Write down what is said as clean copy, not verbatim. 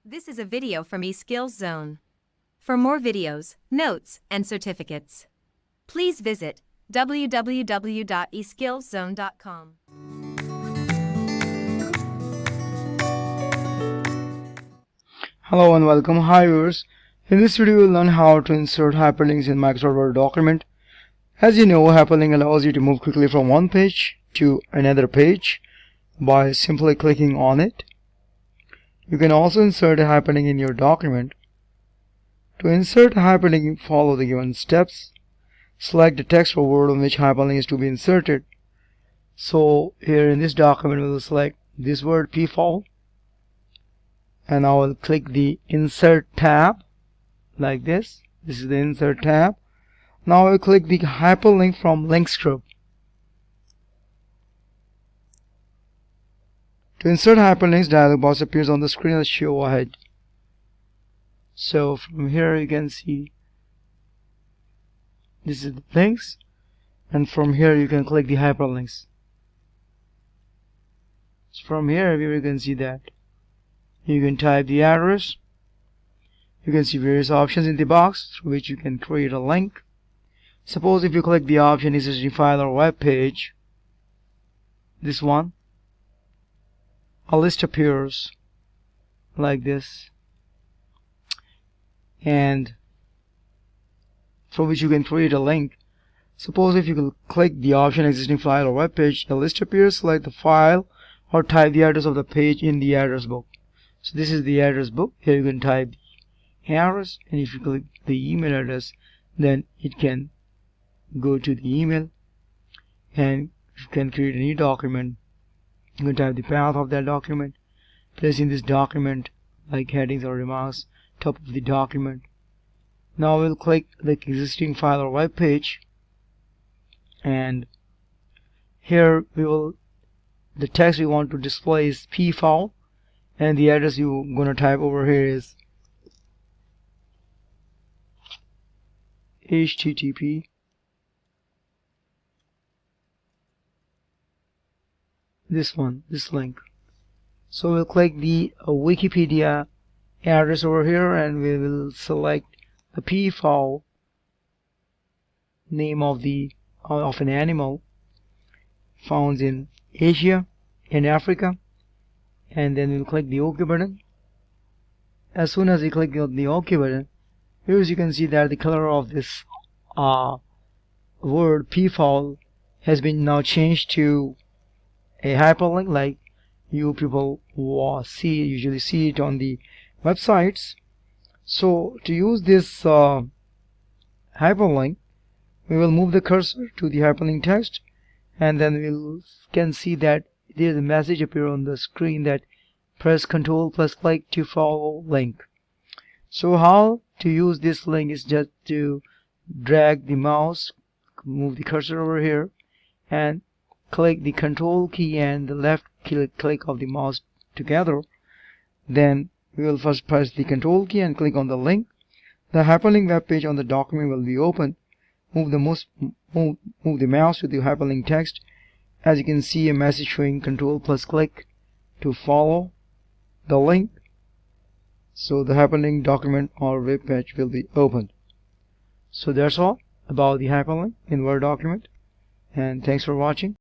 This is a video from eSkills Zone. For more videos, notes, and certificates, please visit www.eskillszone.com. Hello and welcome. Hi viewers. In this video we'll learn how to insert hyperlinks in Microsoft Word document. As you know, hyperlink allows you to move quickly from one page to another page by simply clicking on it. You can also insert a hyperlink in your document. To insert a hyperlink, follow the given steps. Select the text or word on which hyperlink is to be inserted. So here in this document we will select this word PFOL, and I will click the insert tab like this. This is the insert tab. Now I will click the hyperlink from links group. To insert hyperlinks, dialog box appears on the screen. Let's show ahead. So from here you can see this is the links, and from here you can click the hyperlinks. So from here you can see that you can type the address. You can see various options in the box through which you can create a link. Suppose if you click the option existing file or web page, this one, a list appears like this, and from which you can create a link. Suppose if you click the option existing file or web page, a list appears. Select the file or type the address of the page in the address book. So this is the address book. Here you can type the address, and if you click the email address, then it can go to the email, and you can create a new document. You can type the path of that document, placing this document like headings or remarks top of the document. Now we'll click the existing file or web page, and here the text we want to display is PFOL, and the address you're going to type over here is HTTP this link. So we'll click the Wikipedia address over here, and we will select the PFOL name of an animal found in Asia and Africa, and then we'll click the OK button. As soon as we click on the OK button, here you can see that the color of this word PFOL has been now changed to a hyperlink, like you people usually see it on the websites. So to use this hyperlink, we will move the cursor to the hyperlink text, and then we can see that there's a message appear on the screen that press Ctrl plus click to follow link. So how to use this link is just to drag the mouse, move the cursor over here, and click the Control key and the left click of the mouse together. Then we will first press the Control key and click on the link. The hyperlink web page on the document will be opened. Move the mouse to the hyperlink text. As you can see, a message showing Control plus click to follow the link. So the hyperlink document or web page will be opened. So that's all about the hyperlink in Word document, and thanks for watching.